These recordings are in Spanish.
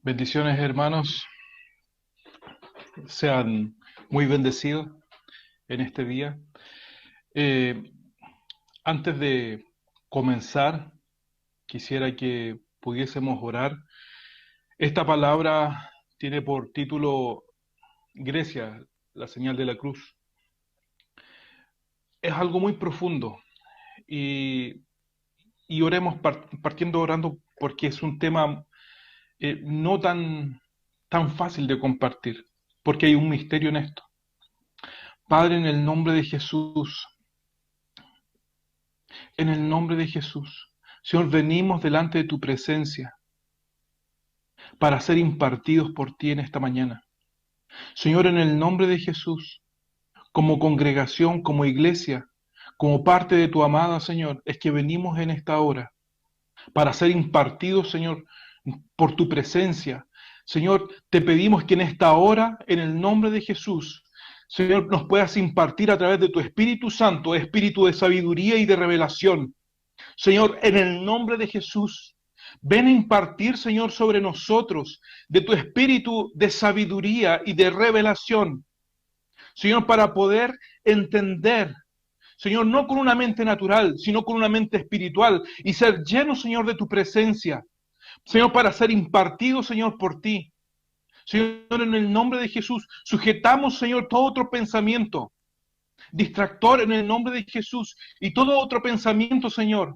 Bendiciones, hermanos. Sean muy bendecidos en este día. Eh, Antes de comenzar, quisiera que pudiésemos orar. Esta palabra tiene por título Grecia, la señal de la cruz. Es algo muy profundo y, y oremos partiendo orando porque es un tema no tan fácil de compartir, porque hay un misterio en esto. Padre, en el nombre de Jesús, en el nombre de Jesús. Señor, venimos delante de tu presencia para ser impartidos por ti en esta mañana. Señor, en el nombre de Jesús, como congregación, como iglesia, como parte de tu amada, Señor, es que venimos en esta hora para ser impartidos, Señor, por tu presencia. Señor, te pedimos que en esta hora, en el nombre de Jesús, Señor, nos puedas impartir a través de tu Espíritu Santo, espíritu de sabiduría y de revelación. Señor, en el nombre de Jesús, ven a impartir, Señor, sobre nosotros de tu espíritu de sabiduría y de revelación. Señor, para poder entender, Señor, no con una mente natural, sino con una mente espiritual y ser lleno, Señor, de tu presencia. Señor, para ser impartido, Señor, por ti. Señor, en el nombre de Jesús, sujetamos, Señor, todo otro pensamiento distractor en el nombre de Jesús y todo otro pensamiento, Señor,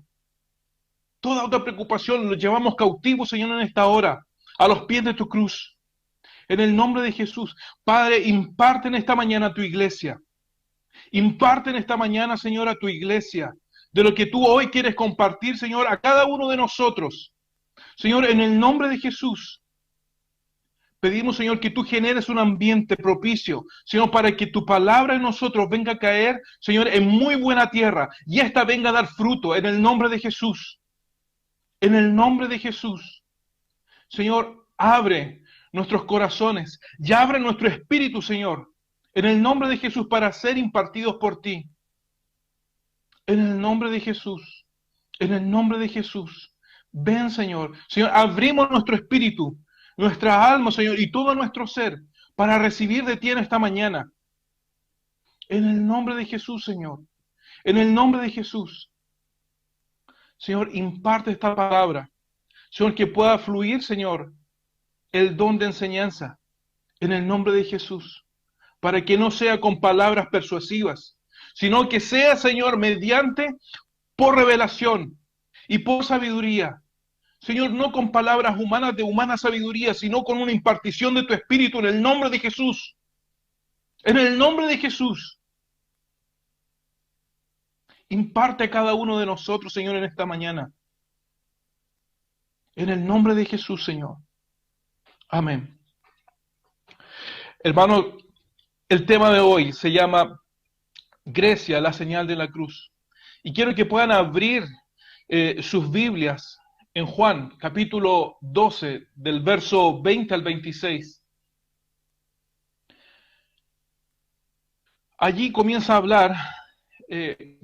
toda otra preocupación lo llevamos cautivo, Señor, en esta hora, a los pies de tu cruz. En el nombre de Jesús, Padre, imparte en esta mañana a tu iglesia. Imparte en esta mañana, Señor, a tu iglesia, de lo que tú hoy quieres compartir, Señor, a cada uno de nosotros. Señor, en el nombre de Jesús, pedimos, Señor, que tú generes un ambiente propicio, Señor, para que tu palabra en nosotros venga a caer, Señor, en muy buena tierra y esta venga a dar fruto en el nombre de Jesús. En el nombre de Jesús. Señor, abre nuestros corazones y abre nuestro espíritu, Señor, en el nombre de Jesús para ser impartidos por ti. En el nombre de Jesús, en el nombre de Jesús. Ven, Señor. Señor, abrimos nuestro espíritu, nuestra alma, Señor, y todo nuestro ser para recibir de ti en esta mañana. En el nombre de Jesús, Señor. En el nombre de Jesús. Señor, imparte esta palabra. Señor, que pueda fluir, Señor, el don de enseñanza en el nombre de Jesús, para que no sea con palabras persuasivas, sino que sea, Señor, mediante por revelación y por sabiduría. Señor, no con palabras humanas de humana sabiduría, sino con una impartición de tu Espíritu en el nombre de Jesús. En el nombre de Jesús. Imparte a cada uno de nosotros, Señor, en esta mañana. En el nombre de Jesús, Señor. Amén. Hermano, el tema de hoy se llama Grecia, la señal de la cruz. Y quiero que puedan abrir sus Biblias en Juan, capítulo 12, del verso 20 al 26. Allí comienza a hablar, eh,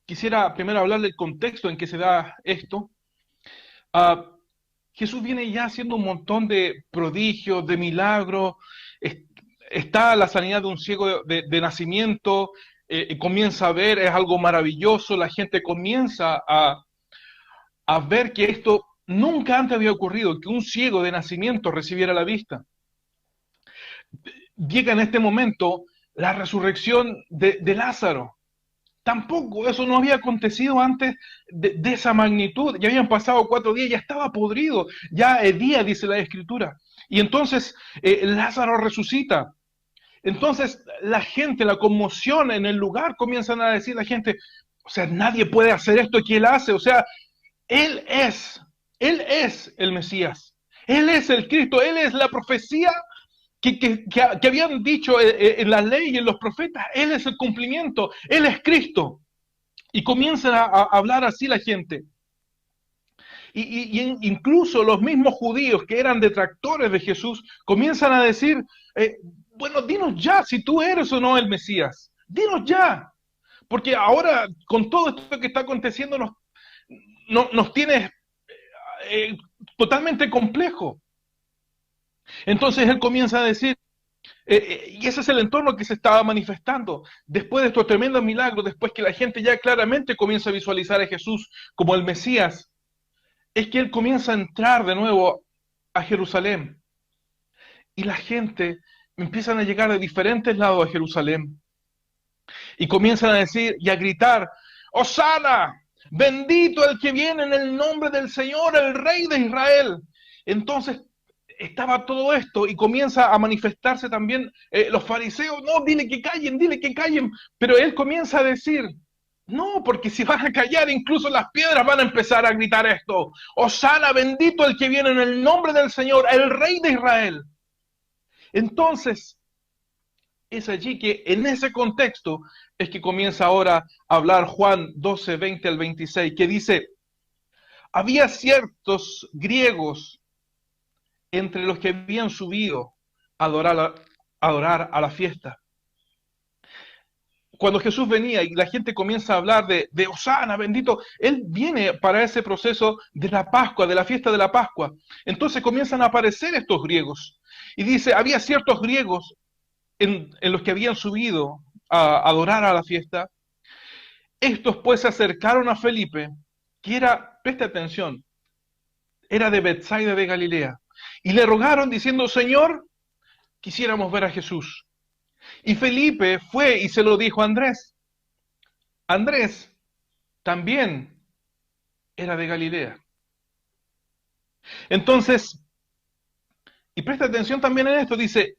quisiera primero hablar del contexto en que se da esto. Uh, Jesús viene ya haciendo un montón de prodigios, de milagros. Está la sanidad de un ciego de nacimiento, comienza a ver, es algo maravilloso, la gente comienza a ver que esto nunca antes había ocurrido, que un ciego de nacimiento recibiera la vista. Llega en este momento la resurrección de Lázaro. Tampoco, eso no había acontecido antes de esa magnitud. Ya habían pasado 4 días, ya estaba podrido, ya día, dice la Escritura. Y entonces Lázaro resucita. Entonces la gente, la conmoción en el lugar, comienzan a decir la gente, o sea, nadie puede hacer esto que él hace, o sea, él es, él es el Mesías, él es el Cristo, él es la profecía que habían dicho en la ley y en los profetas, él es el cumplimiento, él es Cristo. Y comienzan a hablar así la gente. Y incluso los mismos judíos que eran detractores de Jesús comienzan a decir, bueno, dinos ya si tú eres o no el Mesías. Dinos ya. Porque ahora, con todo esto que está aconteciendo, nos tiene totalmente complejo. Entonces él comienza a decir, y ese es el entorno que se estaba manifestando. Después de estos tremendos milagros, después que la gente ya claramente comienza a visualizar a Jesús como el Mesías, es que él comienza a entrar de nuevo a Jerusalén. Y la gente empiezan a llegar de diferentes lados a Jerusalén. Y comienzan a decir y a gritar, ¡Hosana! Bendito el que viene en el nombre del Señor, el Rey de Israel. Entonces estaba todo esto y comienza a manifestarse también los fariseos, no, dile que callen, pero él comienza a decir, no, porque si van a callar, incluso las piedras van a empezar a gritar esto, Hosana, bendito el que viene en el nombre del Señor, el Rey de Israel. Entonces, es allí que en ese contexto es que comienza ahora a hablar Juan 12, 20 al 26, que dice, había ciertos griegos entre los que habían subido a adorar a la fiesta. Cuando Jesús venía y la gente comienza a hablar de Hosana, bendito, Él viene para ese proceso de la Pascua, de la fiesta de la Pascua. Entonces comienzan a aparecer estos griegos. Y dice, había ciertos griegos en los que habían subido a adorar a la fiesta. Estos pues se acercaron a Felipe, que era, preste atención, era de Betsaida de Galilea, y le rogaron diciendo, Señor, quisiéramos ver a Jesús. Y Felipe fue y se lo dijo a Andrés. Andrés también era de Galilea. Entonces, y presta atención también en esto, dice,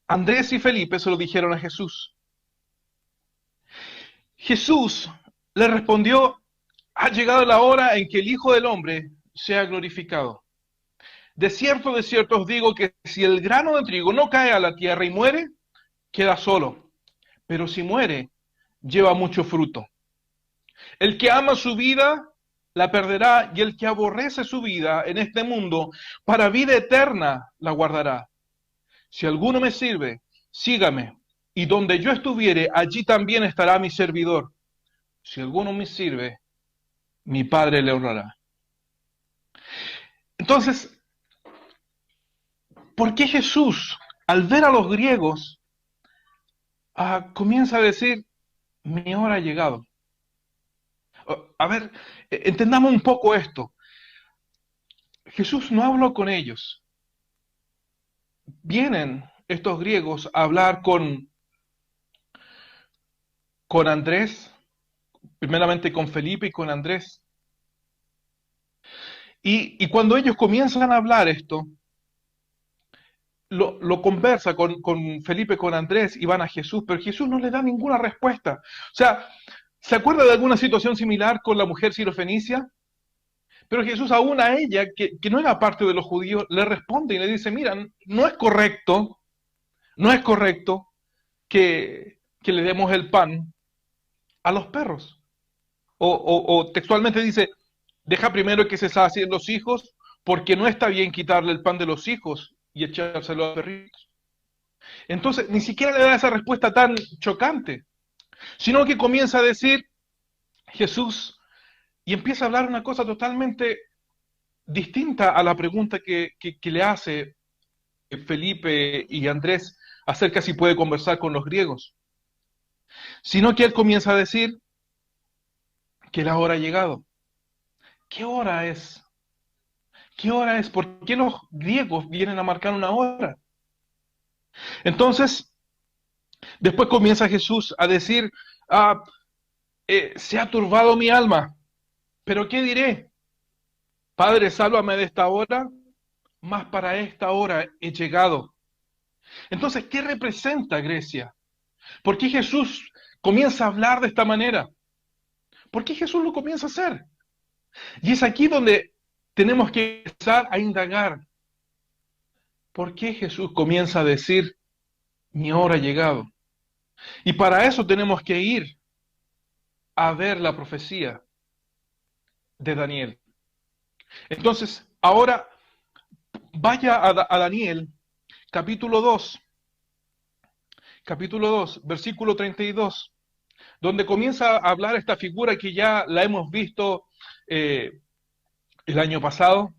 Andrés y Felipe se lo dijeron a Jesús. Jesús le respondió, ha llegado la hora en que el Hijo del Hombre sea glorificado. De cierto os digo que si el grano de trigo no cae a la tierra y muere, queda solo. Pero si muere, lleva mucho fruto. El que ama su vida, la perderá, y el que aborrece su vida en este mundo, para vida eterna la guardará. Si alguno me sirve, sígame, y donde yo estuviere, allí también estará mi servidor. Si alguno me sirve, mi Padre le honrará. Entonces, ¿por qué Jesús, al ver a los griegos, comienza a decir, mi hora ha llegado? A ver, entendamos un poco esto. Jesús no habló con ellos. Vienen estos griegos a hablar con Andrés, primeramente con Felipe y con Andrés. Y cuando ellos comienzan a hablar esto, lo conversa con Felipe, con Andrés, y van a Jesús, pero Jesús no le da ninguna respuesta. O sea, ¿se acuerda de alguna situación similar con la mujer sirofenicia? Pero Jesús aún a ella, que no era parte de los judíos, le responde y le dice, mira, no es correcto que le demos el pan a los perros. O textualmente dice, deja primero que se sacien los hijos, porque no está bien quitarle el pan de los hijos y echárselo a los perritos. Entonces, ni siquiera le da esa respuesta tan chocante, sino que comienza a decir Jesús y empieza a hablar una cosa totalmente distinta a la pregunta que le hace Felipe y Andrés acerca si puede conversar con los griegos, sino que él comienza a decir que la hora ha llegado. ¿Qué hora es? ¿Qué hora es? ¿Por qué los griegos vienen a marcar una hora? Entonces, después comienza Jesús a decir, se ha turbado mi alma, pero ¿qué diré? Padre, sálvame de esta hora, mas para esta hora he llegado. Entonces, ¿qué representa Grecia? ¿Por qué Jesús comienza a hablar de esta manera? ¿Por qué Jesús lo comienza a hacer? Y es aquí donde tenemos que empezar a indagar. ¿Por qué Jesús comienza a decir, mi hora ha llegado? Y para eso tenemos que ir a ver la profecía de Daniel. Entonces, ahora vaya a Daniel, capítulo 2, versículo 32, donde comienza a hablar esta figura que ya la hemos visto el año pasado,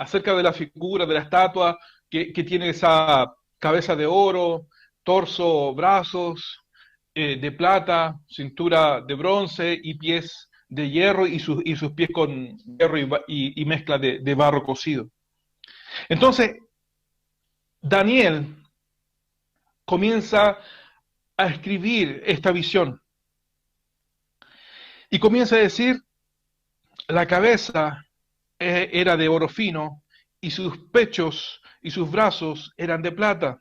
acerca de la figura, de la estatua que tiene esa cabeza de oro, torso, brazos de plata, cintura de bronce y pies de hierro y sus pies con hierro y mezcla de barro cocido. Entonces, Daniel comienza a escribir esta visión y comienza a decir, la cabeza era de oro fino y sus pechos y sus brazos eran de plata.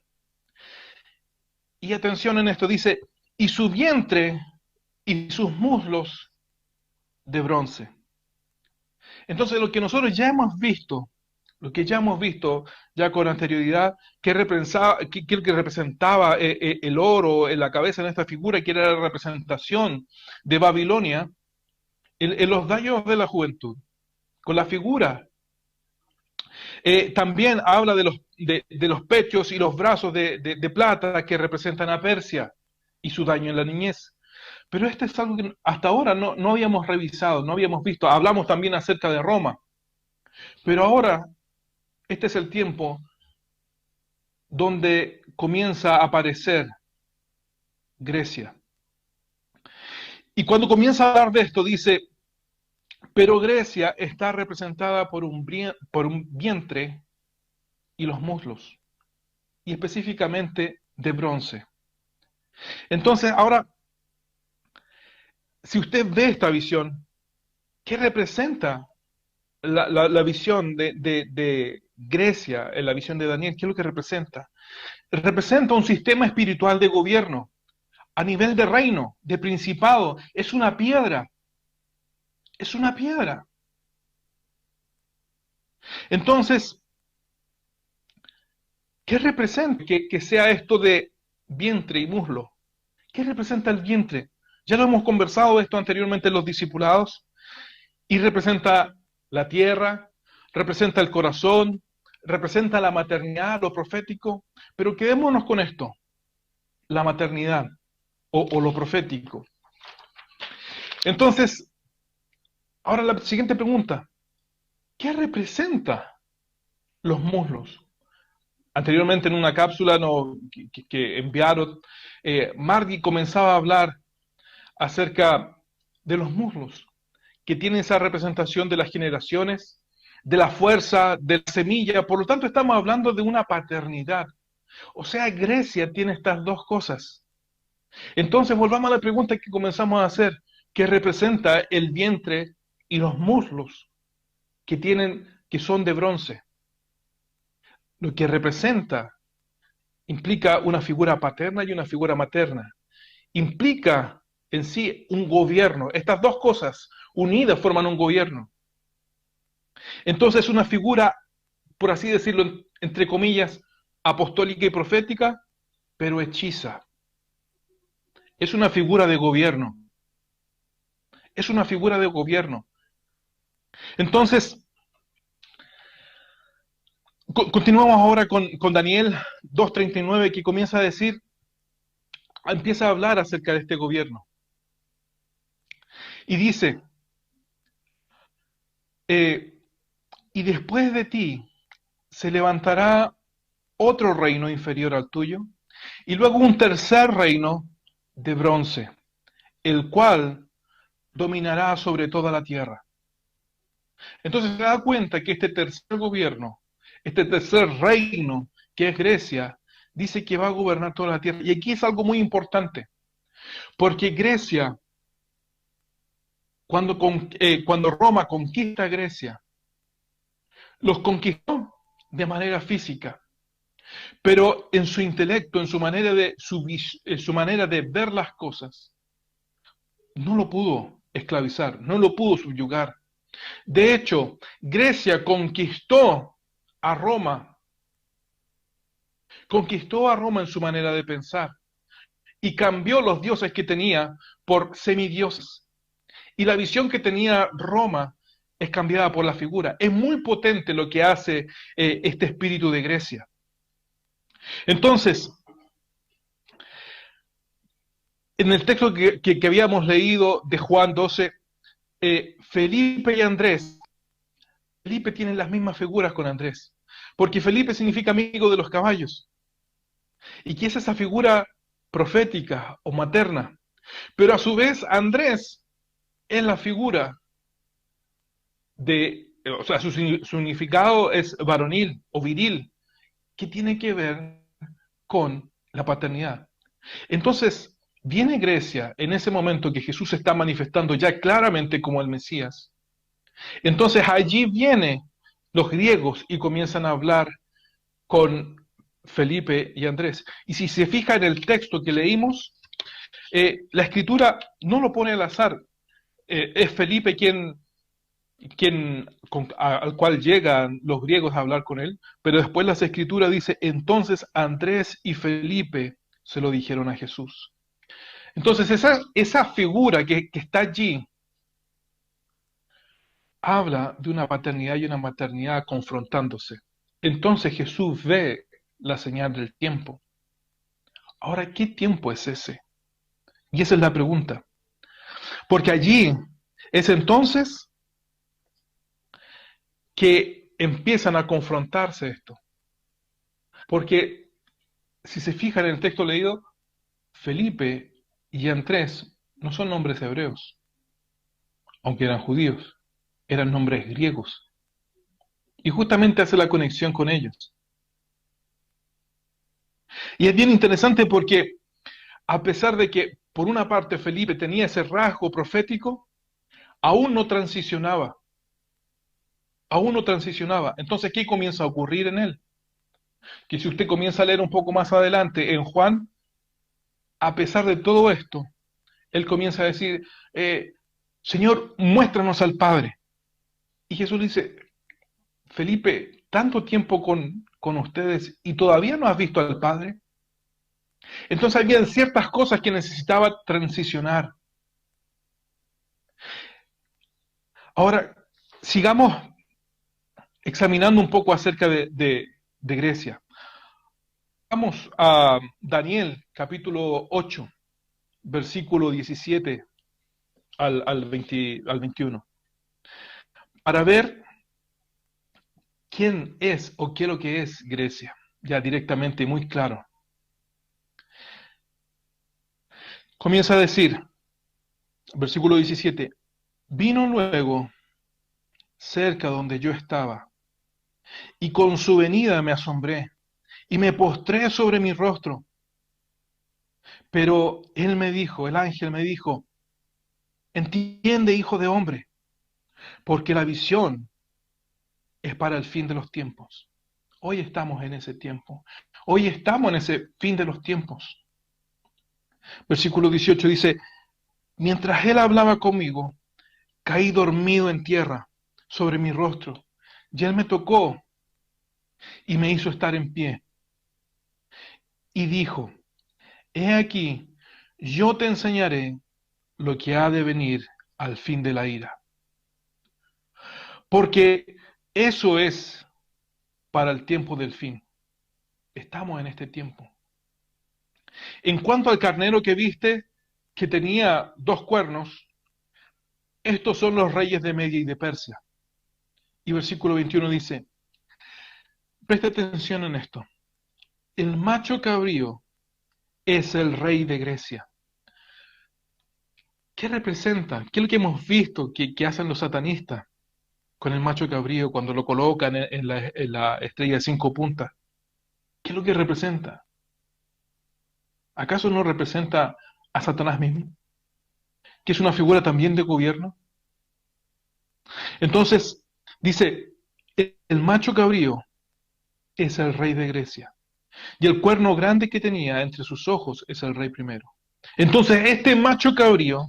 Y atención en esto, dice, y su vientre y sus muslos de bronce. Entonces lo que nosotros ya hemos visto, lo que ya hemos visto ya con anterioridad, que representaba el oro en la cabeza en esta figura, que era la representación de Babilonia, en los daños de la juventud, con la figura. También habla de los pechos y los brazos de plata que representan a Persia y su daño en la niñez. Pero este es algo que hasta ahora no habíamos revisado, no habíamos visto. Hablamos también acerca de Roma. Pero ahora, este es el tiempo donde comienza a aparecer Grecia. Y cuando comienza a hablar de esto, dice, pero Grecia está representada por un vientre y los muslos, y específicamente de bronce. Entonces, ahora, si usted ve esta visión, ¿qué representa la visión de Grecia en la visión de Daniel? ¿Qué es lo que representa? Representa un sistema espiritual de gobierno a nivel de reino, de principado. Es una piedra. Es una piedra. Entonces, ¿qué representa que sea esto de vientre y muslo? ¿Qué representa el vientre? Ya lo hemos conversado esto anteriormente en los discipulados. Y representa la tierra, representa el corazón, representa la maternidad, lo profético. Pero quedémonos con esto, la maternidad o lo profético. Entonces, ahora la siguiente pregunta, ¿qué representa los muslos? Anteriormente en una cápsula que enviaron, Margie comenzaba a hablar acerca de los muslos, que tienen esa representación de las generaciones, de la fuerza, de la semilla. Por lo tanto, estamos hablando de una paternidad. O sea, Grecia tiene estas dos cosas. Entonces, volvamos a la pregunta que comenzamos a hacer, ¿qué representa el vientre y los muslos que son de bronce? Lo que representa implica una figura paterna y una figura materna. Implica en sí un gobierno. Estas dos cosas unidas forman un gobierno. Entonces, una figura, por así decirlo, entre comillas, apostólica y profética, pero hechiza. Es una figura de gobierno. Es una figura de gobierno. Entonces, continuamos ahora con Daniel 2:39, que comienza a decir, empieza a hablar acerca de este gobierno. Y dice, y después de ti se levantará otro reino inferior al tuyo, y luego un tercer reino de bronce, el cual dominará sobre toda la tierra. Entonces se da cuenta que este tercer gobierno, este tercer reino, que es Grecia, dice que va a gobernar toda la tierra. Y aquí es algo muy importante, porque Grecia, cuando Roma conquista Grecia, los conquistó de manera física, pero en su intelecto, en su manera de ver las cosas, no lo pudo esclavizar, no lo pudo subyugar. De hecho, Grecia conquistó a Roma en su manera de pensar y cambió los dioses que tenía por semidioses. Y la visión que tenía Roma es cambiada por la figura. Es muy potente lo que hace este espíritu de Grecia. Entonces, en el texto que habíamos leído de Juan 12, Felipe y Andrés Felipe tiene las mismas figuras con Andrés, porque Felipe significa amigo de los caballos, y que es esa figura profética o materna. Pero a su vez Andrés es la figura o sea, su significado es varonil o viril, que tiene que ver con la paternidad. Entonces, viene Grecia en ese momento que Jesús se está manifestando ya claramente como el Mesías. Entonces allí vienen los griegos y comienzan a hablar con Felipe y Andrés. Y si se fija en el texto que leímos, la escritura no lo pone al azar. Es Felipe al cual llegan los griegos a hablar con él, pero después las escrituras dice, entonces Andrés y Felipe se lo dijeron a Jesús. Entonces esa figura que está allí habla de una paternidad y una maternidad confrontándose. Entonces Jesús ve la señal del tiempo. Ahora, ¿qué tiempo es ese? Y esa es la pregunta. Porque allí es entonces que empiezan a confrontarse esto. Porque si se fijan en el texto leído, Felipe y Andrés no son nombres hebreos, aunque eran judíos, eran nombres griegos. Y justamente hace la conexión con ellos. Y es bien interesante porque a pesar de que por una parte Felipe tenía ese rasgo profético, aún no transicionaba, aún no transicionaba. Entonces, ¿qué comienza a ocurrir en él? Que si usted comienza a leer un poco más adelante en Juan, a pesar de todo esto, él comienza a decir, Señor, muéstranos al Padre. Y Jesús dice, Felipe, tanto tiempo con ustedes y todavía no has visto al Padre. Entonces había ciertas cosas que necesitaba transicionar. Ahora, sigamos examinando un poco acerca de Grecia. Vamos a Daniel capítulo 8, versículo 17 al 21, para ver quién es o qué es lo que es Grecia, ya directamente, muy claro. Comienza a decir, versículo 17, vino luego cerca donde yo estaba, y con su venida me asombré, y me postré sobre mi rostro. Pero él me dijo, el ángel me dijo, entiende, hijo de hombre, porque la visión es para el fin de los tiempos. Hoy estamos en ese tiempo. Hoy estamos en ese fin de los tiempos. Versículo 18 dice, mientras él hablaba conmigo, caí dormido en tierra sobre mi rostro, y él me tocó y me hizo estar en pie. Y dijo, he aquí, yo te enseñaré lo que ha de venir al fin de la ira. Porque eso es para el tiempo del fin. Estamos en este tiempo. En cuanto al carnero que viste, que tenía dos cuernos, estos son los reyes de Media y de Persia. Y versículo 21 dice, presta atención en esto. El macho cabrío es el rey de Grecia. ¿Qué representa? ¿Qué es lo que hemos visto que hacen los satanistas con el macho cabrío cuando lo colocan en la estrella de 5 puntas? ¿Qué es lo que representa? ¿Acaso no representa a Satanás mismo? ¿Que es una figura también de gobierno? Entonces, dice, el macho cabrío es el rey de Grecia. Y el cuerno grande que tenía entre sus ojos es el rey primero. Entonces, este macho cabrío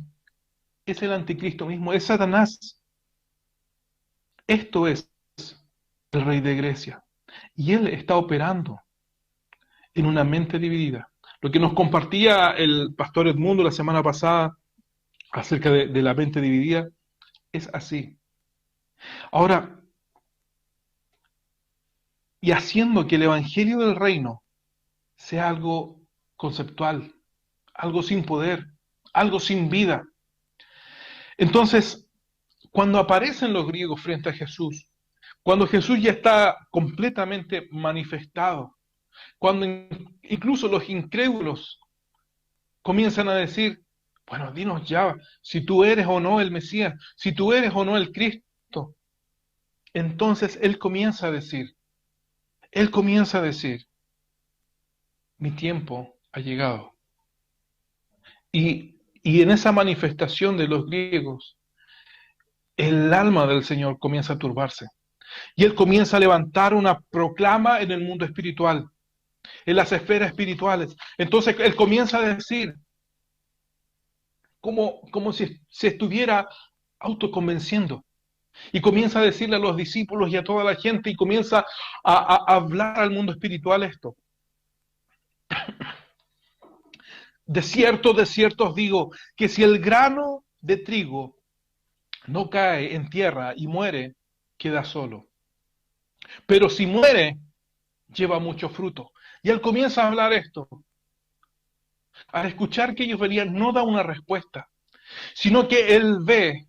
es el anticristo mismo, es Satanás. Esto es el rey de Grecia. Y él está operando en una mente dividida. Lo que nos compartía el pastor Edmundo la semana pasada acerca de la mente dividida es así. Ahora, y haciendo que el evangelio del reino sea algo conceptual, algo sin poder, algo sin vida. Entonces, cuando aparecen los griegos frente a Jesús, Cuando Jesús ya está completamente manifestado, cuando incluso los incrédulos comienzan a decir, bueno, dinos ya si tú eres o no el Mesías, si tú eres o no el Cristo. Entonces Él comienza a decir, mi tiempo ha llegado. Y en esa manifestación de los griegos, el alma del Señor comienza a turbarse. Y Él comienza a levantar una proclama en el mundo espiritual, en las esferas espirituales. Entonces Él comienza a decir, como si se estuviera autoconvenciendo. Y comienza a decirle a los discípulos y a toda la gente y comienza a hablar al mundo espiritual esto. De cierto os digo, que si el grano de trigo no cae en tierra y muere, queda solo. Pero si muere, lleva mucho fruto. Y él comienza a hablar esto. Al escuchar que ellos venían, no da una respuesta, sino que él ve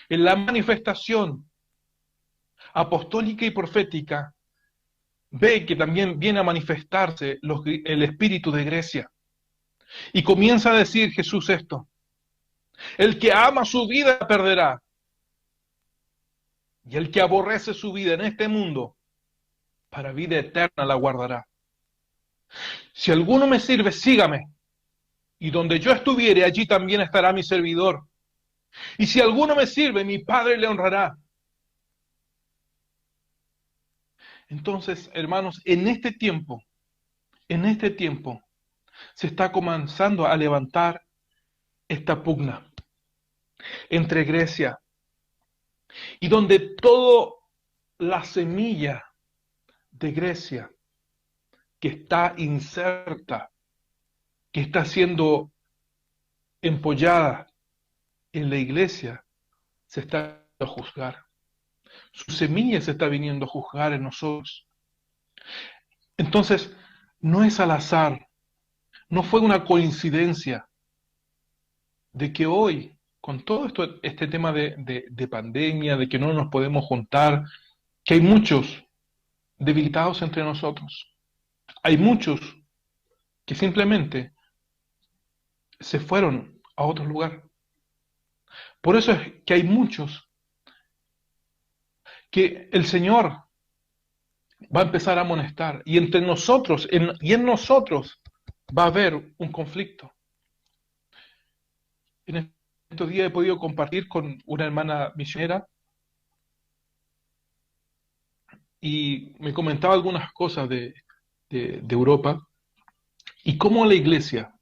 en la manifestación apostólica y profética, ve que también viene a manifestarse el espíritu de Grecia. Y comienza a decir Jesús esto, el que ama su vida perderá, y el que aborrece su vida en este mundo, para vida eterna la guardará. Si alguno me sirve, sígame, y donde yo estuviere, allí también estará mi servidor. Y si alguno me sirve, mi Padre le honrará. Entonces, hermanos, en este tiempo, se está comenzando a levantar esta pugna entre Grecia y donde toda la semilla de Grecia que está inserta, que está siendo empollada en la iglesia, se está a juzgar. Su semilla se está viniendo a juzgar en nosotros. Entonces, no es al azar, no fue una coincidencia de que hoy, con todo esto, este tema de pandemia, de que no nos podemos juntar, que hay muchos debilitados entre nosotros. Hay muchos que simplemente se fueron a otro lugar. Por eso es que hay muchos que el Señor va a empezar a amonestar y entre nosotros y en nosotros va a haber un conflicto. En estos días he podido compartir con una hermana misionera y me comentaba algunas cosas de Europa y cómo la iglesia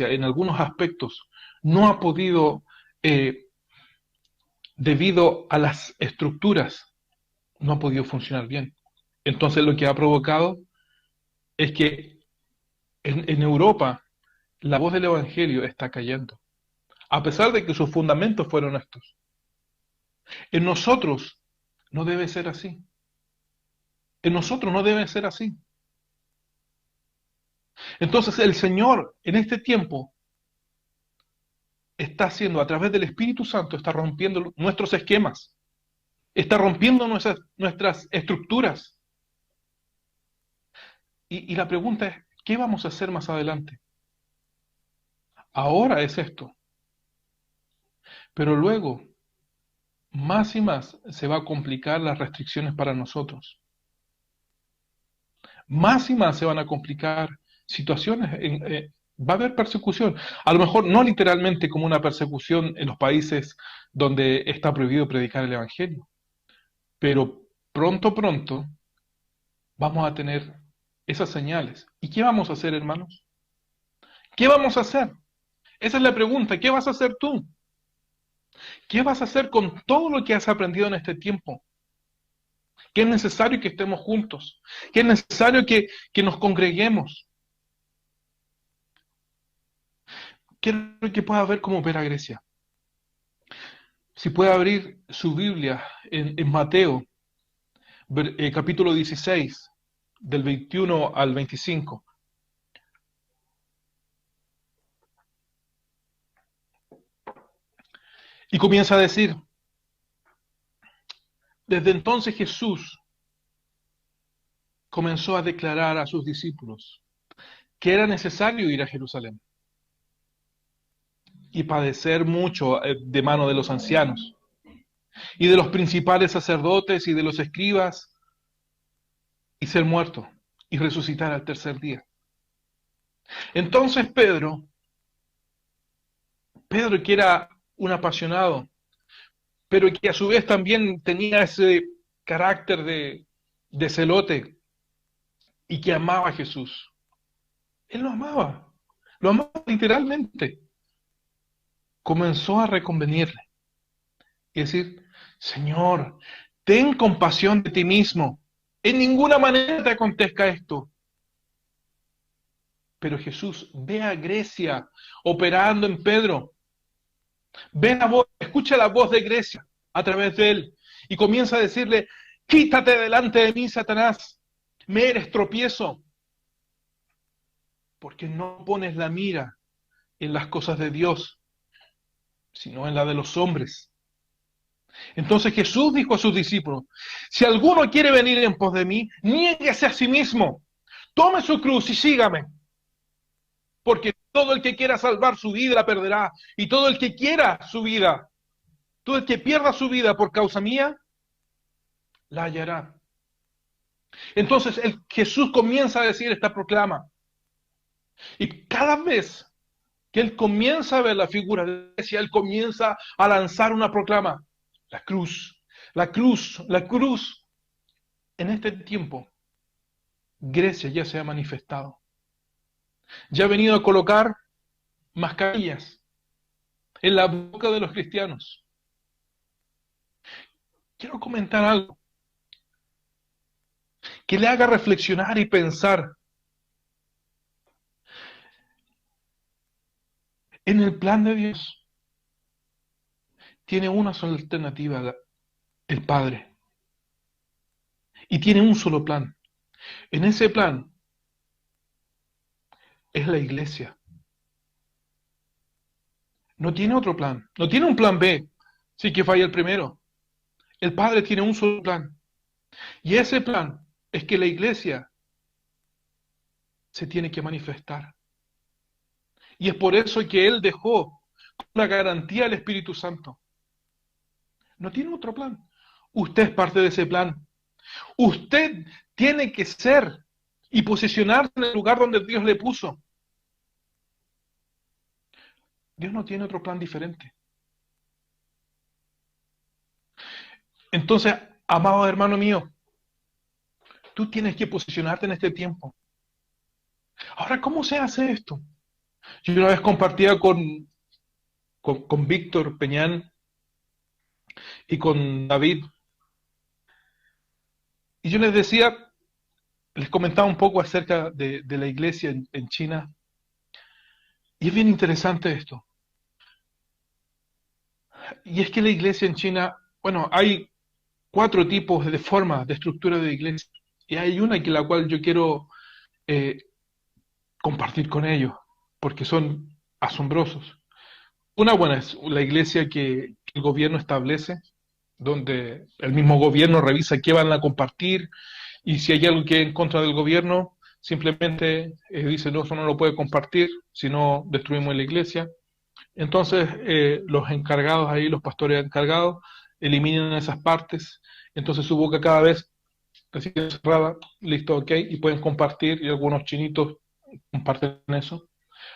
en algunos aspectos no ha podido, eh, debido a las estructuras, no ha podido funcionar bien. Entonces lo que ha provocado es que en Europa la voz del Evangelio está cayendo, a pesar de que sus fundamentos fueron estos. En nosotros no debe ser así. En nosotros no debe ser así. Entonces el Señor en este tiempo está haciendo, a través del Espíritu Santo, está rompiendo nuestros esquemas, está rompiendo nuestras estructuras. Y la pregunta es, ¿qué vamos a hacer más adelante? Ahora es esto, pero luego, más y más, se va a complicar las restricciones para nosotros. Más y más se van a complicar situaciones, va a haber persecución. A lo mejor no literalmente como una persecución en los países donde está prohibido predicar el Evangelio, pero pronto vamos a tener esas señales. ¿Y qué vamos a hacer, hermanos? ¿Qué vamos a hacer? Esa es la pregunta. ¿Qué vas a hacer tú? ¿Qué vas a hacer con todo lo que has aprendido en este tiempo? Que es necesario que estemos juntos, que es necesario que nos congreguemos. Quiero que pueda ver cómo opera Grecia. Si puede abrir su Biblia en Mateo, capítulo 16, del 21 al 25. Y comienza a decir, Desde entonces Jesús comenzó a declarar a sus discípulos que era necesario ir a Jerusalén y padecer mucho de mano de los ancianos y de los principales sacerdotes y de los escribas y ser muerto y resucitar al tercer día. Entonces Pedro que era un apasionado, pero que a su vez también tenía ese carácter de celote y que amaba a Jesús. Él lo amaba literalmente. Comenzó a reconvenirle y decir, Señor, ten compasión de ti mismo. En ninguna manera te acontezca esto. Pero Jesús ve a Grecia operando en Pedro. Ve la voz, escucha la voz de Grecia a través de él y comienza a decirle, quítate delante de mí, Satanás, me eres tropiezo, porque no pones la mira en las cosas de Dios, sino en la de los hombres. Entonces Jesús dijo a sus discípulos, si alguno quiere venir en pos de mí, niéguese a sí mismo, tome su cruz y sígame, porque todo el que quiera salvar su vida la perderá, y todo el que quiera su vida, todo el que pierda su vida por causa mía, la hallará. Entonces Jesús comienza a decir esta proclama, y cada vez que él comienza a ver la figura de la iglesia, él comienza a lanzar una proclama, la cruz, la cruz, la cruz. En este tiempo, Grecia ya se ha manifestado, ya ha venido a colocar mascarillas en la boca de los cristianos. Quiero comentar algo que le haga reflexionar y pensar en el plan de Dios. Tiene una sola alternativa, el Padre, y tiene un solo plan. En ese plan es la iglesia. No tiene otro plan, no tiene un plan B, si que falla el primero. El Padre tiene un solo plan, y ese plan es que la iglesia se tiene que manifestar. Y es por eso que Él dejó una garantía al Espíritu Santo. No tiene otro plan. Usted es parte de ese plan. Usted tiene que ser y posicionarse en el lugar donde Dios le puso. Dios no tiene otro plan diferente. Entonces, amado hermano mío, tú tienes que posicionarte en este tiempo. Ahora, ¿cómo se hace esto? Yo una vez compartía con Víctor Peñán y con David, y yo les decía, les comentaba un poco acerca de la iglesia en China, y es bien interesante esto. Y es que la iglesia en China, bueno, hay cuatro tipos de formas de estructura de iglesia, y hay una que la cual yo quiero eh, compartir con ellos, porque son asombrosos. Una buena es la iglesia que el gobierno establece, donde el mismo gobierno revisa qué van a compartir, y si hay algo que es en contra del gobierno, simplemente dice, no, eso no lo puede compartir, si no destruimos la iglesia. Entonces, los encargados ahí, los pastores encargados, eliminan esas partes, entonces su boca cada vez recibe cerrada, listo, ok, y pueden compartir, y algunos chinitos comparten eso.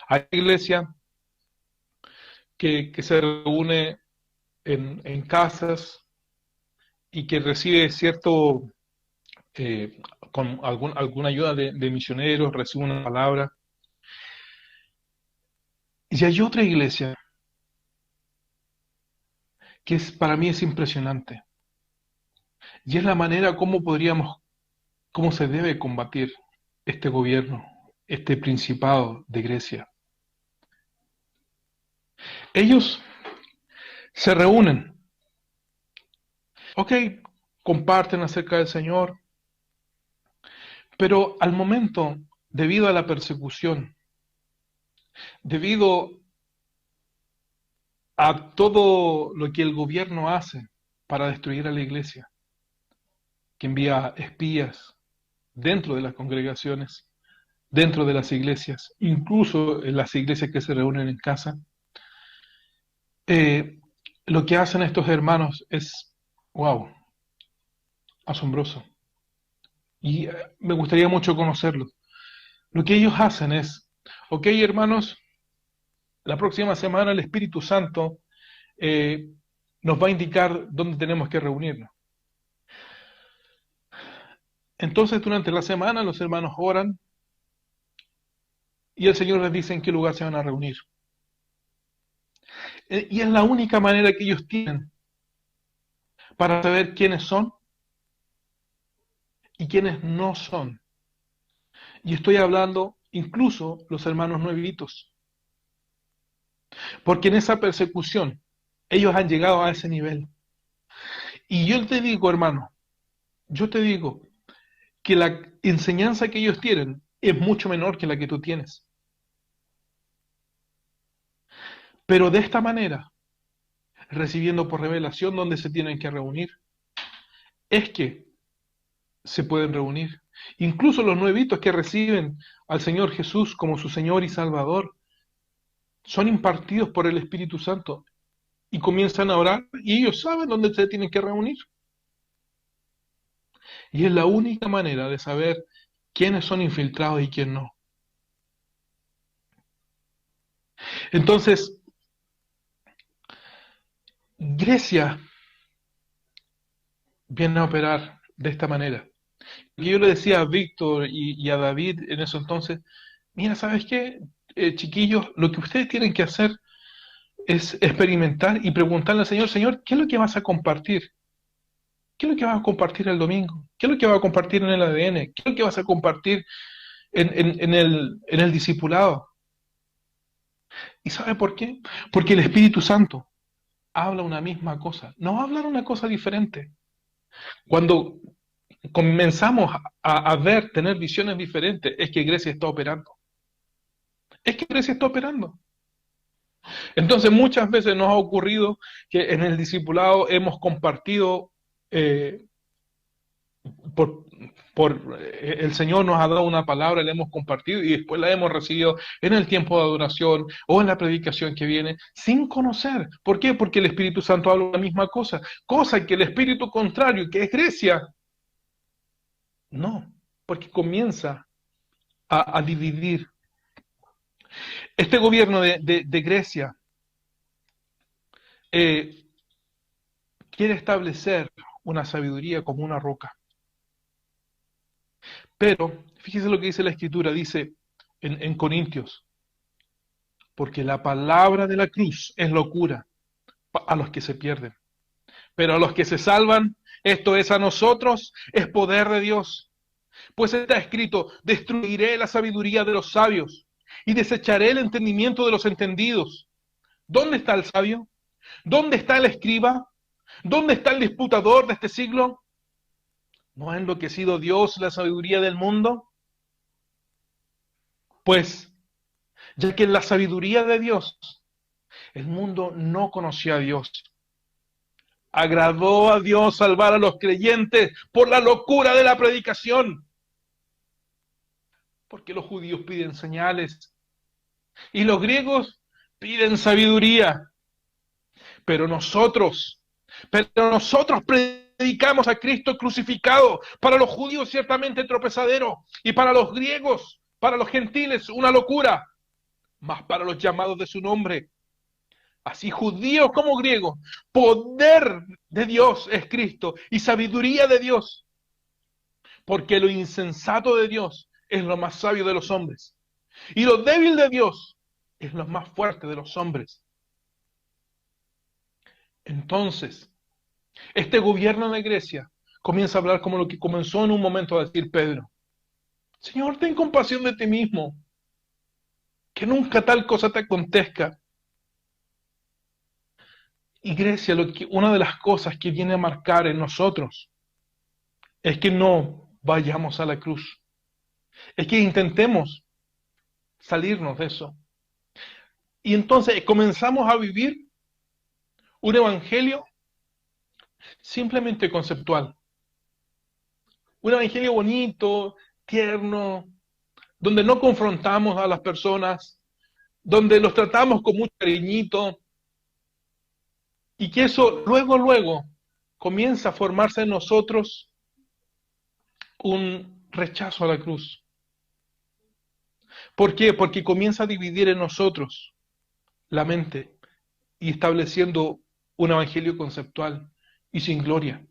Hay iglesia que se reúne en casas y que recibe cierto, con alguna ayuda de misioneros, recibe una palabra. Y hay otra iglesia que para mí es impresionante, y es la manera cómo se debe combatir este gobierno, este principado de Grecia. Ellos se reúnen, ok, comparten acerca del Señor, pero al momento, debido a la persecución, debido a todo lo que el gobierno hace para destruir a la iglesia, que envía espías dentro de las congregaciones, dentro de las iglesias, incluso en las iglesias que se reúnen en casa. Eh, lo que hacen estos hermanos es, wow, asombroso. Y me gustaría mucho conocerlos. Lo que ellos hacen es, ok, hermanos, la próxima semana el Espíritu Santo eh, nos va a indicar dónde tenemos que reunirnos. Entonces, durante la semana, los hermanos oran y el Señor les dice en qué lugar se van a reunir. Y es la única manera que ellos tienen para saber quiénes son y quiénes no son. Y estoy hablando incluso los hermanos nuevitos, porque en esa persecución ellos han llegado a ese nivel. Y yo te digo, hermano, yo te digo que la enseñanza que ellos tienen es mucho menor que la que tú tienes. Pero de esta manera, recibiendo por revelación dónde se tienen que reunir, es que se pueden reunir. Incluso los nuevitos que reciben al Señor Jesús como su Señor y Salvador son impartidos por el Espíritu Santo y comienzan a orar y ellos saben dónde se tienen que reunir. Y es la única manera de saber quiénes son infiltrados y quién no. Entonces, Grecia viene a operar de esta manera. Y yo le decía a Víctor y a David en eso entonces, mira, ¿sabes qué? Chiquillos, lo que ustedes tienen que hacer es experimentar y preguntarle al Señor, Señor, ¿qué es lo que vas a compartir? ¿Qué es lo que vas a compartir el domingo? ¿Qué es lo que vas a compartir en el ADN? ¿Qué es lo que vas a compartir en el discipulado? ¿Y sabe por qué? Porque el Espíritu Santo habla una misma cosa, no va a hablar una cosa diferente. Cuando comenzamos a ver, tener visiones diferentes, es que Grecia está operando. Es que Grecia está operando. Entonces muchas veces nos ha ocurrido que en el discipulado hemos compartido eh, por, el Señor nos ha dado una palabra, la hemos compartido y después la hemos recibido en el tiempo de adoración o en la predicación que viene, sin conocer. ¿Por qué? Porque el Espíritu Santo habla la misma cosa que el Espíritu contrario, que es Grecia, no, porque comienza a dividir. Este gobierno de Grecia eh, quiere establecer una sabiduría como una roca. Pero, fíjese lo que dice la Escritura, dice en Corintios, porque la palabra de la cruz es locura a los que se pierden, pero a los que se salvan, esto es a nosotros, es poder de Dios. Pues está escrito, destruiré la sabiduría de los sabios y desecharé el entendimiento de los entendidos. ¿Dónde está el sabio? ¿Dónde está el escriba? ¿Dónde está el disputador de este siglo? ¿No ha enloquecido Dios la sabiduría del mundo? Pues, ya que en la sabiduría de Dios, el mundo no conoció a Dios. Agradó a Dios salvar a los creyentes por la locura de la predicación. Porque los judíos piden señales y los griegos piden sabiduría. Pero nosotros predicamos a Cristo crucificado, para los judíos ciertamente tropezadero, y para los griegos, para los gentiles, una locura, mas para los llamados de su nombre, así judíos como griegos, poder de Dios es Cristo y sabiduría de Dios, porque lo insensato de Dios es lo más sabio de los hombres, y lo débil de Dios es lo más fuerte de los hombres. Entonces, este gobierno de Grecia comienza a hablar como lo que comenzó en un momento a decir Pedro. Señor, ten compasión de ti mismo, que nunca tal cosa te acontezca. Y Grecia, una de las cosas que viene a marcar en nosotros es que no vayamos a la cruz, es que intentemos salirnos de eso. Y entonces comenzamos a vivir un evangelio simplemente conceptual. Un evangelio bonito, tierno, donde no confrontamos a las personas, donde los tratamos con mucho cariñito, y que eso luego comienza a formarse en nosotros un rechazo a la cruz. ¿Por qué? Porque comienza a dividir en nosotros la mente y estableciendo un evangelio conceptual y sin gloria.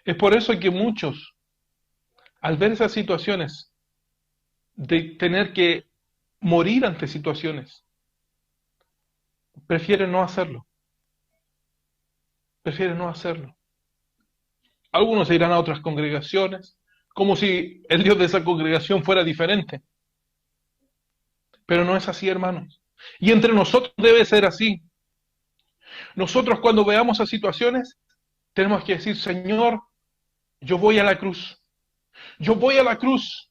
Es por eso que muchos, al ver esas situaciones, de tener que morir ante situaciones, prefieren no hacerlo, prefieren no hacerlo. Algunos se irán a otras congregaciones, como si el Dios de esa congregación fuera diferente. Pero no es así, hermanos. Y entre nosotros debe ser así. Nosotros cuando veamos esas situaciones, tenemos que decir, Señor, yo voy a la cruz. Yo voy a la cruz.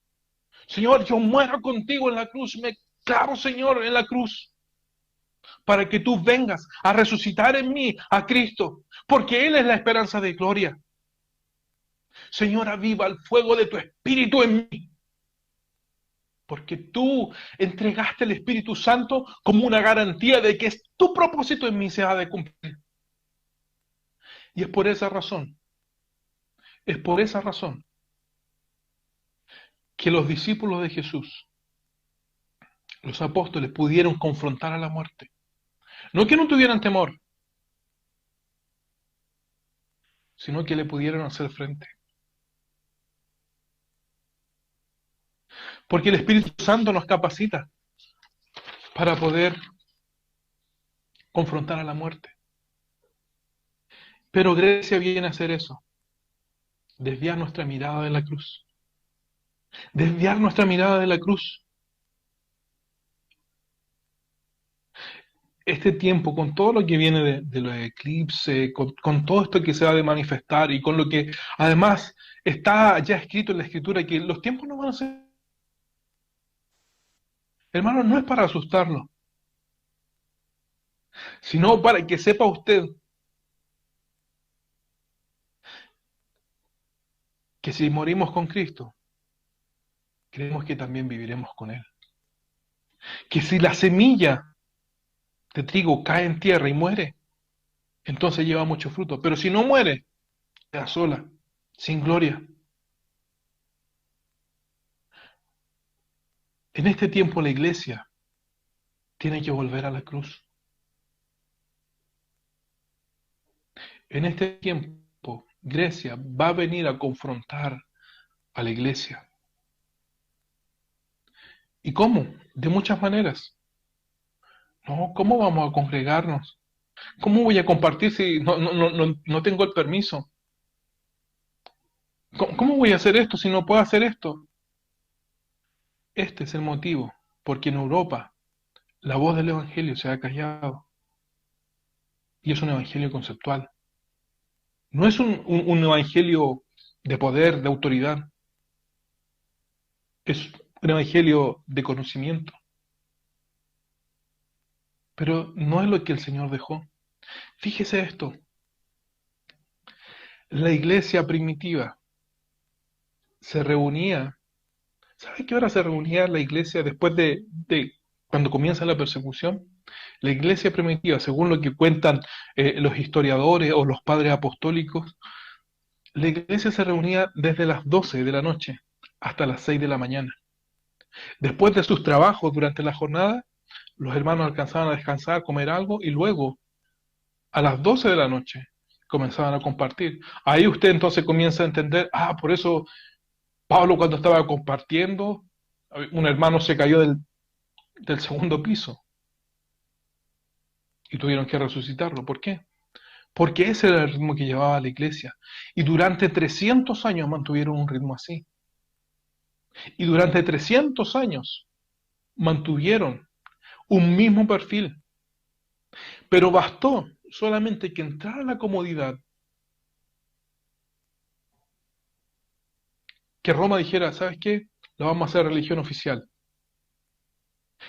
Señor, yo muero contigo en la cruz. Me clavo, Señor, en la cruz. Para que tú vengas a resucitar en mí a Cristo. Porque Él es la esperanza de gloria. Señor, aviva el fuego de tu Espíritu en mí. Porque tú entregaste el Espíritu Santo como una garantía de que tu propósito en mí se ha de cumplir. Y es por esa razón que los discípulos de Jesús, los apóstoles, pudieron confrontar a la muerte. No que no tuvieran temor, sino que le pudieron hacer frente. Porque el Espíritu Santo nos capacita para poder confrontar a la muerte. Pero Grecia viene a hacer eso, desviar nuestra mirada de la cruz. Desviar nuestra mirada de la cruz. Este tiempo, con todo lo que viene de los eclipses, con todo esto que se ha de manifestar y con lo que además está ya escrito en la Escritura, que los tiempos no van a ser, hermano, no es para asustarlo, sino para que sepa usted que si morimos con Cristo, creemos que también viviremos con Él. Que si la semilla de trigo cae en tierra y muere, entonces lleva mucho fruto. Pero si no muere, queda sola, sin gloria. En este tiempo la iglesia tiene que volver a la cruz. En este tiempo, Grecia va a venir a confrontar a la iglesia. ¿Y cómo? De muchas maneras. No, ¿cómo vamos a congregarnos? ¿Cómo voy a compartir si no tengo el permiso? ¿Cómo voy a hacer esto si no puedo hacer esto? Este es el motivo, porque en Europa la voz del Evangelio se ha callado y es un Evangelio conceptual. No es un Evangelio de poder, de autoridad, es un Evangelio de conocimiento. Pero no es lo que el Señor dejó. Fíjese esto, la iglesia primitiva se reunía. ¿Sabe qué hora se reunía la iglesia después de cuando comienza la persecución? La iglesia primitiva, según lo que cuentan los historiadores o los padres apostólicos, la iglesia se reunía desde las 12 de la noche hasta las 6 de la mañana. Después de sus trabajos durante la jornada, los hermanos alcanzaban a descansar, comer algo y luego a las 12 de la noche comenzaban a compartir. Ahí usted entonces comienza a entender, por eso Pablo cuando estaba compartiendo, un hermano se cayó del segundo piso y tuvieron que resucitarlo. ¿Por qué? Porque ese era el ritmo que llevaba la iglesia. Y durante 300 años mantuvieron un ritmo así. Y durante 300 años mantuvieron un mismo perfil. Pero bastó solamente que entrara la comodidad, que Roma dijera, ¿sabes qué? Lo vamos a hacer religión oficial.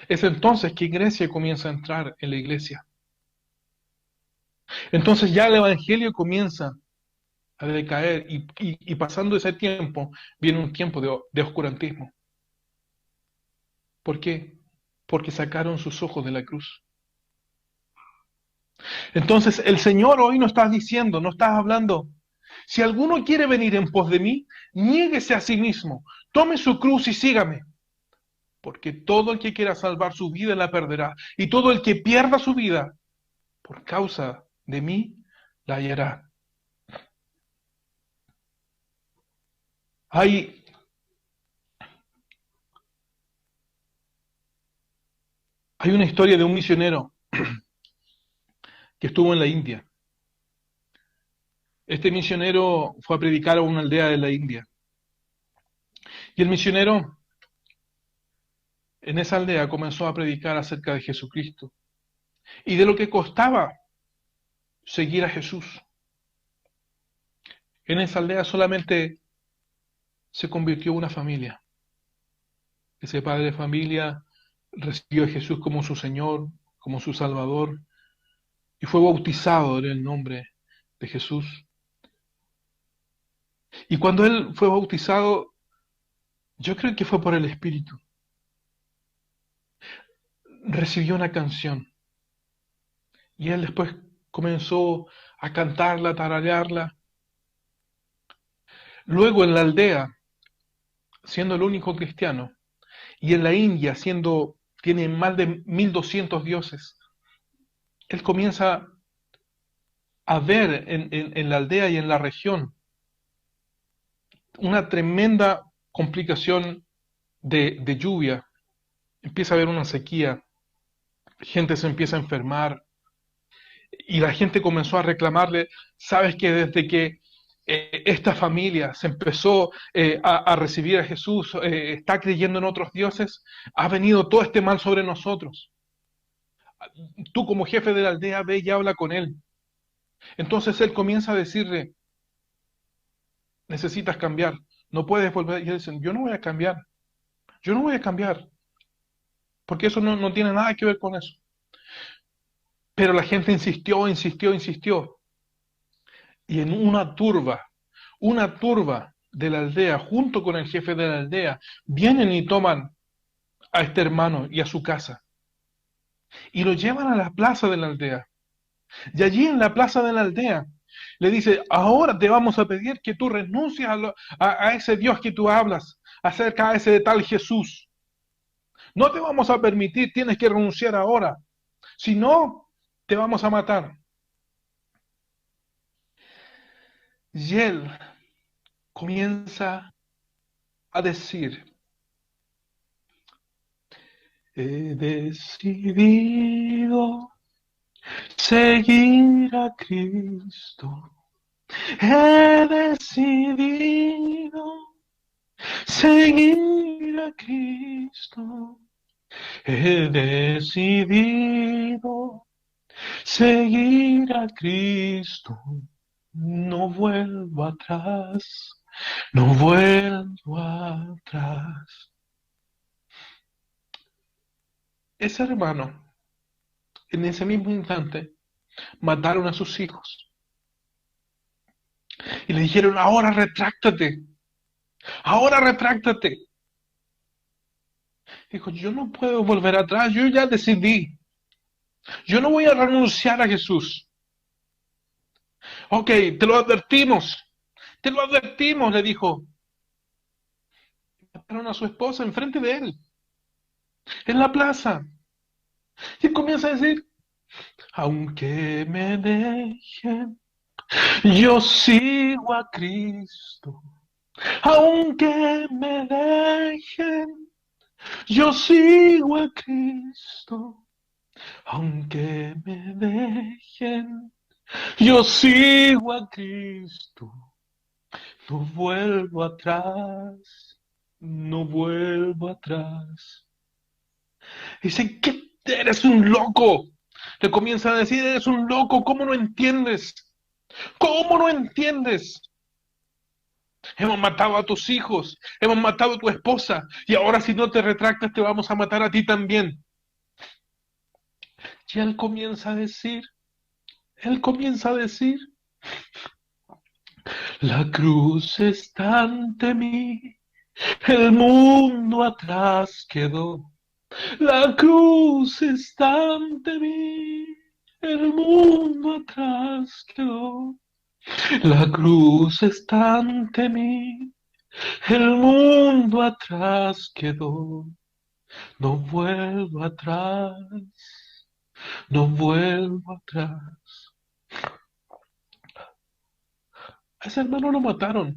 Es entonces que Grecia comienza a entrar en la iglesia. Entonces ya el Evangelio comienza a decaer y pasando ese tiempo viene un tiempo de oscurantismo. ¿Por qué? Porque sacaron sus ojos de la cruz. Entonces el Señor hoy nos está diciendo, nos está hablando, si alguno quiere venir en pos de mí, niéguese a sí mismo, tome su cruz y sígame. Porque todo el que quiera salvar su vida la perderá, y todo el que pierda su vida por causa de mí la hallará. Hay, hay una historia de un misionero que estuvo en la India. Este misionero fue a predicar a una aldea de la India. Y el misionero en esa aldea comenzó a predicar acerca de Jesucristo y de lo que costaba seguir a Jesús. En esa aldea solamente se convirtió una familia. Ese padre de familia recibió a Jesús como su Señor, como su Salvador, y fue bautizado en el nombre de Jesús. Y cuando él fue bautizado, yo creo que fue por el Espíritu, recibió una canción. Y él después comenzó a cantarla, a tararearla. Luego en la aldea, siendo el único cristiano, y en la India, tiene más de 1200 dioses, él comienza a ver en la aldea y en la región una tremenda complicación de lluvia. Empieza a haber una sequía, gente se empieza a enfermar, y la gente comenzó a reclamarle, sabes que desde que esta familia se empezó a recibir a Jesús, está creyendo en otros dioses, ha venido todo este mal sobre nosotros. Tú como jefe de la aldea ve y habla con él. Entonces él comienza a decirle, necesitas cambiar, no puedes volver. Y él dice, yo no voy a cambiar, yo no voy a cambiar, porque eso no tiene nada que ver con eso. Pero la gente insistió, insistió, insistió. Y en una turba de la aldea, junto con el jefe de la aldea, vienen y toman a este hermano y a su casa. Y lo llevan a la plaza de la aldea. Y allí en la plaza de la aldea le dice, ahora te vamos a pedir que tú renuncies a ese Dios que tú hablas, acerca de ese de tal Jesús. No te vamos a permitir, tienes que renunciar ahora. Si no, te vamos a matar. Y él comienza a decir, he decidido seguir a Cristo. He decidido seguir a Cristo. He decidido seguir a Cristo. No vuelvo atrás, no vuelvo atrás. Ese hermano, en ese mismo instante, mataron a sus hijos y le dijeron, ahora retráctate. Dijo, yo no puedo volver atrás, yo ya decidí, yo no voy a renunciar a Jesús. Ok, te lo advertimos, le dijo. Mataron a su esposa enfrente de él, en la plaza. Y él comienza a decir, aunque me dejen, yo sigo a Cristo. Aunque me dejen, yo sigo a Cristo. Aunque me dejen, yo sigo a Cristo. No vuelvo atrás, no vuelvo atrás. Dice, ¿qué? Eres un loco. Le comienza a decir, eres un loco, ¿cómo no entiendes? ¿Cómo no entiendes? Hemos matado a tus hijos, hemos matado a tu esposa, y ahora si no te retractas te vamos a matar a ti también. Y él comienza a decir, La cruz está ante mí, el mundo atrás quedó. La cruz está ante mí, el mundo atrás quedó. La cruz está ante mí, el mundo atrás quedó. No vuelvo atrás, no vuelvo atrás. A ese hermano lo mataron.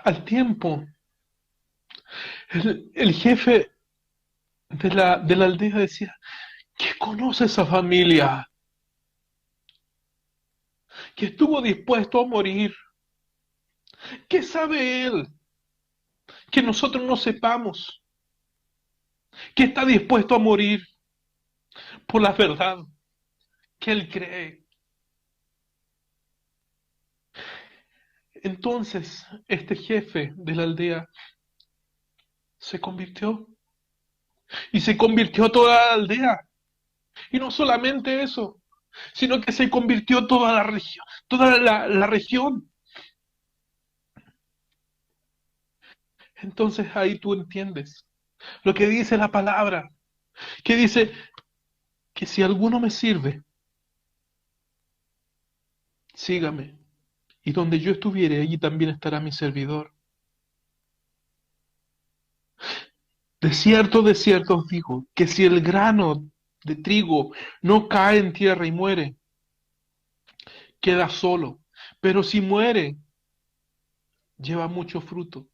Al tiempo, el jefe de la aldea decía, ¿qué conoce esa familia? Que estuvo dispuesto a morir. ¿Qué sabe él? Que nosotros no sepamos. Que está dispuesto a morir por la verdad que él cree. Entonces, este jefe de la aldea se convirtió. Y se convirtió toda la aldea. Y no solamente eso, sino que se convirtió toda la región, toda la región. Entonces ahí tú entiendes lo que dice la palabra, que dice que si alguno me sirve, sígame. Y donde yo estuviere, allí también estará mi servidor. De cierto os digo, que si el grano de trigo no cae en tierra y muere, queda solo. Pero si muere, lleva mucho fruto.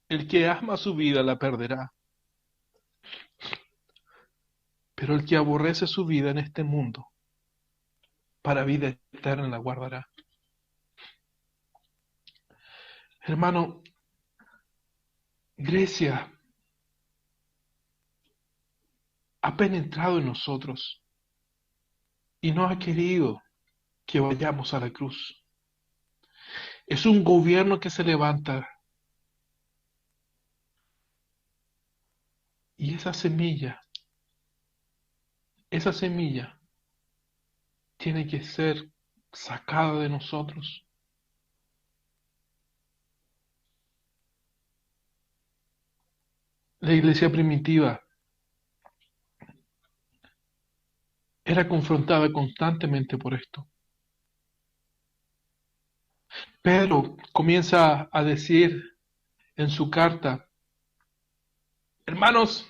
El que ama su vida la perderá. Pero el que aborrece su vida en este mundo, para vida eterna la guardará. Hermano, Grecia ha penetrado en nosotros y no ha querido que vayamos a la cruz. Es un gobierno que se levanta y esa semilla tiene que ser sacada de nosotros. La iglesia primitiva era confrontada constantemente por esto. Pedro comienza a decir en su carta, hermanos,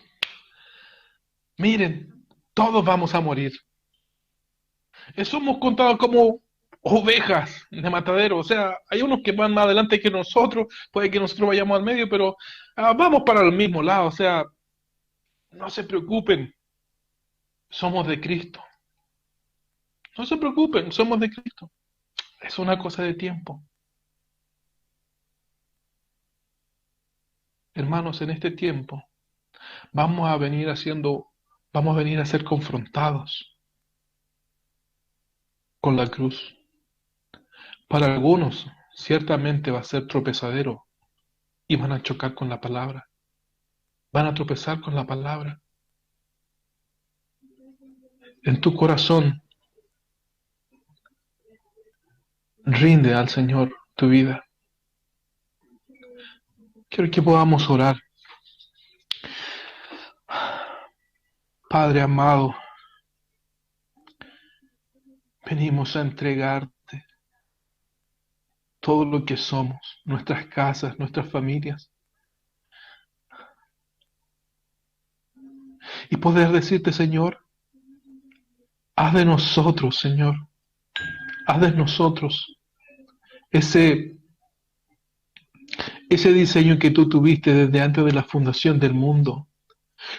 miren, todos vamos a morir. Somos contados como ovejas de matadero. O sea, hay unos que van más adelante que nosotros, puede que nosotros vayamos al medio, pero vamos para el mismo lado. O sea, no se preocupen, somos de Cristo. No se preocupen, somos de Cristo. Es una cosa de tiempo. Hermanos, en este tiempo vamos a venir a ser confrontados con la cruz. Para algunos, ciertamente va a ser tropezadero y van a chocar con la palabra. Van a tropezar con la palabra. En tu corazón, rinde al Señor tu vida. Quiero que podamos orar. Padre amado, venimos a entregarte todo lo que somos, nuestras casas, nuestras familias, y poder decirte, Señor, haz de nosotros, Señor, haz de nosotros ese, ese diseño que tú tuviste desde antes de la fundación del mundo.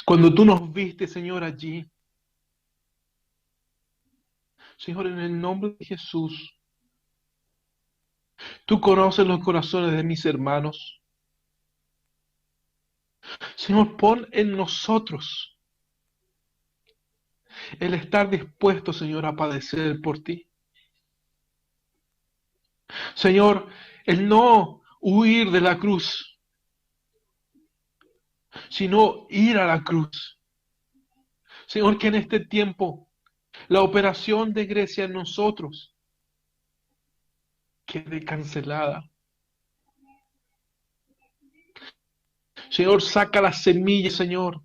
Cuando tú nos viste, Señor, allí, Señor, en el nombre de Jesús, tú conoces los corazones de mis hermanos. Señor, pon en nosotros el estar dispuesto, Señor, a padecer por ti. Señor, el no huir de la cruz, sino ir a la cruz. Señor, que en este tiempo la operación de Grecia en nosotros quede cancelada. Señor, saca las semillas, Señor,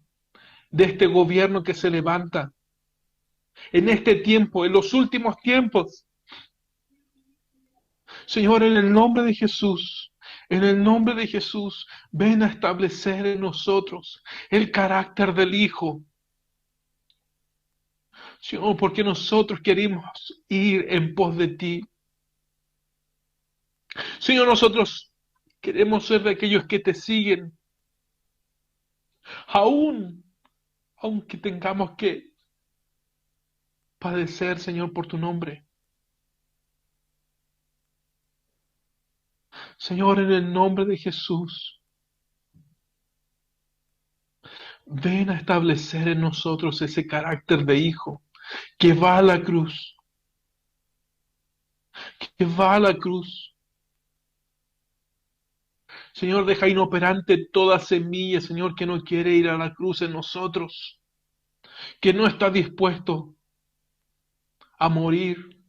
de este gobierno que se levanta en este tiempo, en los últimos tiempos. Señor, en el nombre de Jesús, en el nombre de Jesús, ven a establecer en nosotros el carácter del Hijo. Señor, porque nosotros queremos ir en pos de ti. Señor, nosotros queremos ser de aquellos que te siguen, aunque tengamos que padecer, Señor, por tu nombre. Señor, en el nombre de Jesús, ven a establecer en nosotros ese carácter de hijo que va a la cruz, que va a la cruz. Señor, deja inoperante toda semilla, Señor, que no quiere ir a la cruz en nosotros, que no está dispuesto a morir.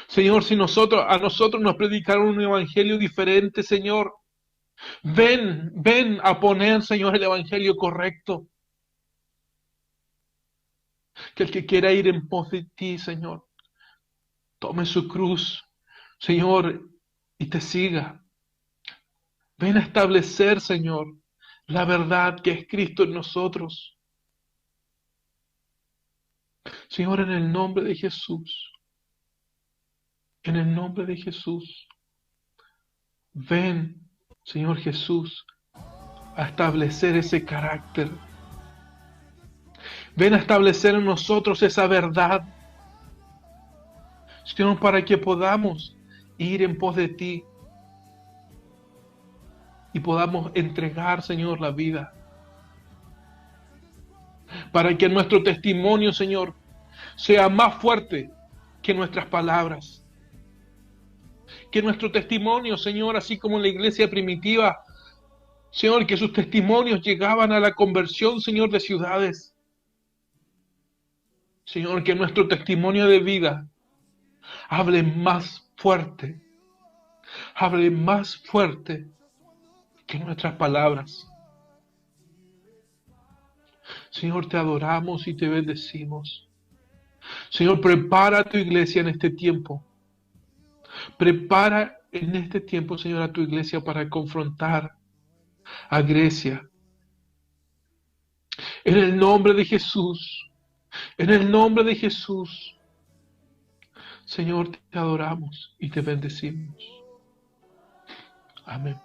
Señor, si a nosotros nos predicaron un evangelio diferente, Señor, ven a poner, Señor, el evangelio correcto. Que el que quiera ir en pos de ti, Señor, tome su cruz, Señor, y te siga. Ven a establecer, Señor, la verdad que es Cristo en nosotros. Señor, en el nombre de Jesús, en el nombre de Jesús, ven, Señor Jesús, a establecer ese carácter. Ven a establecer en nosotros esa verdad, Señor, para que podamos ir en pos de ti y podamos entregar, Señor, la vida. Para que nuestro testimonio, Señor, sea más fuerte que nuestras palabras. Que nuestro testimonio, Señor, así como en la iglesia primitiva, Señor, que sus testimonios llegaban a la conversión, Señor, de ciudades. Señor, que nuestro testimonio de vida hable más fuerte que nuestras palabras. Señor, te adoramos y te bendecimos. Señor, prepara a tu iglesia en este tiempo. Prepara en este tiempo, Señor, a tu iglesia para confrontar a Grecia. En el nombre de Jesús, en el nombre de Jesús, Señor, te adoramos y te bendecimos. Amén.